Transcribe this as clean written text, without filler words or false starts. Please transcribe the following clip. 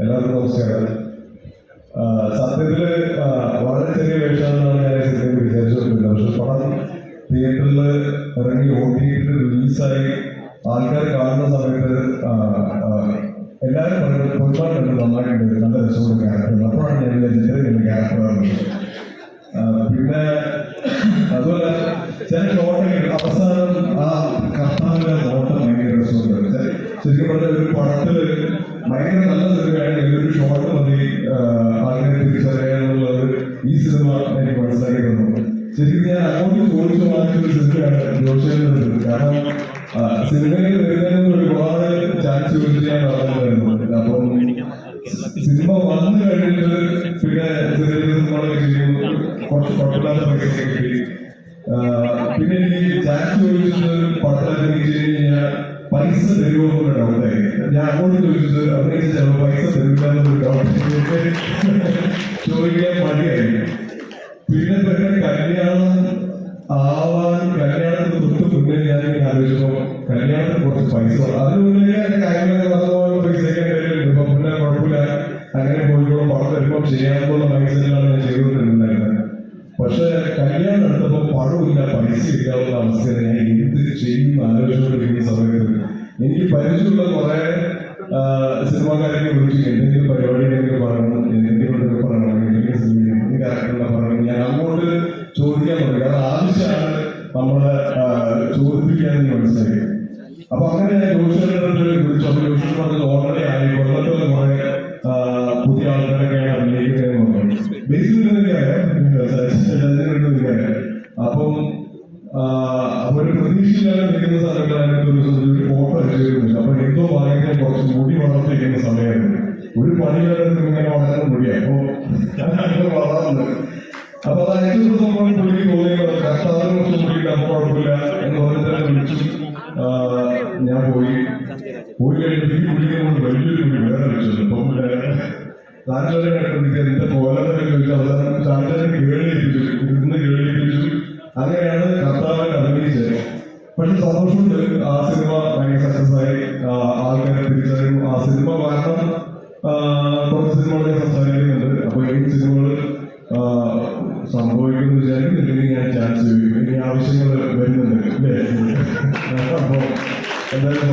എല്ലാവർക്കും നമസ്കാരം. സത്യത്തില് വളരെ ചെറിയ വേഷമാണെന്നാണ് ഞാൻ സിനിമയിൽ വിചാരിച്ചുകൊണ്ടിരുന്നത്. പക്ഷെ പടം തിയേറ്ററിൽ ഇറങ്ങി OTT റിലീസായി ആൾക്കാർ കാണുന്ന സമയത്ത് എല്ലാവരും പറയുന്നത് ഒരുപാട് നന്നായിട്ടുണ്ട്, നല്ല രസമുള്ള ക്യാരക്ടർ. അപ്പോഴാണ് ഞാൻ വിചാരിച്ചത് ക്യാരക്ടറാണ്. പിന്നെ അതുപോലെ ചില ഷോട്ടുകൾ അവസാനം ആ കർത്താവിന്റെ നോട്ടം ഭയങ്കര രസമുണ്ട്. ശരിക്കും പറഞ്ഞ ഒരു പടത്തില് ഭയങ്കര നല്ല സിനിമയാണെങ്കിൽ ഒരു ഷോട്ട് മതി ആൾക്കാരെ തിരിച്ചറിയാനുള്ളത്. ഈ സിനിമ എനിക്ക് മനസ്സിലാക്കി തന്നു. ശരിക്കും ഞാൻ അങ്ങോട്ട് ചോദിച്ചു വാങ്ങിച്ചൊരു സിനിമയാണ് ജോഷേട്ടൻ. കാരണം സിനിമയിൽ വരുന്നതിന് ഒരുപാട് ചാൻസ് യൂസ് ചെയ്യാൻ പറഞ്ഞിട്ടുണ്ടായിരുന്നു. അപ്പം സിനിമ വന്നു കഴിഞ്ഞിട്ട് പിന്നെ ചെറിയ സിനിമകളൊക്കെ ചെയ്യുന്നു, കുറച്ച് കുഴപ്പമില്ലാത്ത പൈസ കിട്ടി. പിന്നെ എനിക്ക് ചാൻസ് ചോദിച്ചത് പടത്തിലൊക്കെ വെച്ച് കഴിഞ്ഞാൽ പൈസ തരുമോ എന്നുള്ള ഡൗട്ടായി. ഞാൻ അങ്ങോട്ട് ചോദിച്ചത് അഭിനയിച്ച ചിലപ്പോൾ പൈസ തരില്ല ഡൗട്ട് ചോദിക്കാൻ മടിയായി. പിന്നെ കല്യാണത്തിന് തൊട്ട് മുന്നേ ഞാനിങ്ങനെ ആലോചിച്ചപ്പോൾ കല്യാണത്തിന് കുറച്ച് പൈസ അതിന് മുന്നേ കാര്യങ്ങളൊക്കെ പറഞ്ഞ പൈസയൊക്കെ കയ്യിലുണ്ട്. പിന്നെ കുഴപ്പമില്ല, അങ്ങനെ പോയിക്കോളും, പണം വരുമ്പോൾ ചെയ്യാനുള്ള പൈസകളാണ് ഞാൻ ചെയ്തുകൊണ്ടിരുന്നുണ്ടായിരുന്നത്. പക്ഷെ കല്യാണം എടുത്തപ്പോൾ പണമില്ല, പൈസ ഇല്ലാവുന്ന അവസ്ഥയിൽ ഞാൻ എന്ത് ചെയ്യുന്ന ആലോചിച്ചുകൊണ്ടിരിക്കുന്ന സമയത്ത് എനിക്ക് പരിചയമുള്ള കുറെ സിനിമാക്കാരൊക്കെ വിളിച്ചു എന്തെങ്കിലും പരിപാടി എന്തെങ്കിലും പറയണം, എന്തെങ്കിലും പറയണം, എന്തെങ്കിലും ക്യാരക്ടറിനെ പറയണം. ഞാൻ അങ്ങോട്ട് ചോദിക്കാൻ തുടങ്ങി. അത് ആവശ്യമാണ് നമ്മളെ ചോദിപ്പിക്കാന്ന് മനസ്സിലായി. അപ്പൊ അങ്ങനെ ഞാൻ ജോഷിയോട് വിളിച്ചു. അപ്പൊ ജോഷി പറഞ്ഞത് ഓൾറെഡി ആയി, കൊല്ലത്തുള്ള കുറെ പുതിയ ആൾക്കാരൊക്കെയാണ് അഭിനയിക്കുന്നതെന്ന് പറഞ്ഞു. ബേസിക്കായ അപ്പം ഒരു പ്രതീക്ഷയില്ലാതെ നിൽക്കുന്ന സമയത്ത് ഒരു ഫോട്ടോ അയച്ചിരുന്നില്ല. അപ്പൊ എന്തോ ഭയങ്കര കുറച്ച് മുടി വളർത്തിരിക്കുന്ന സമയമായിരുന്നു. ഒരു പണിയില്ലാതെ ഇങ്ങനെ വളർന്ന മുടിയാണ്. അപ്പൊ വളർന്നത് അപ്പൊ അത് അയച്ചു പുള്ളി തോന്നിയത് കർത്താവിനെ കുറച്ച് മുടിയില്ല, അപ്പൊ കുഴപ്പമില്ല എന്ന് പറഞ്ഞിട്ട് വിളിച്ചു. ഞാൻ പോയി കഴിഞ്ഞിട്ട് ഈ പുള്ളിയെ കൊണ്ട് വലിയൊരു മുടി വേറെ വിളിച്ചത്. അപ്പം താങ്കളുടെ എന്റെ കോലത്തെ ചോദിച്ചു. അവസാനം താങ്കളുടെ കേളിയിപ്പിച്ചു, ഇരുന്ന് കേളിയിപ്പിച്ചു. അങ്ങനെയാണ് കർത്താവിനെ അഭിനയിച്ചത്. പക്ഷെ സന്തോഷമുണ്ട്, ആ സിനിമ ഭയങ്കര സക്സസ് ആയി, ആൾക്കാരെ തിരിച്ചറിയും. ആ സിനിമ കാരണം കുറച്ച് സിനിമകളൊക്കെ സംസാരിക്കുന്നുണ്ട്. അപ്പൊ ഈ സിനിമകൾ സംഭവിക്കുന്നു വിചാരിക്കുന്നില്ലെങ്കിൽ ഞാൻ ചാൻസ് ചോദിക്കും. ഇനി ആവശ്യങ്ങൾ വരുന്നുണ്ട് അല്ലേ? അപ്പൊ എന്തായാലും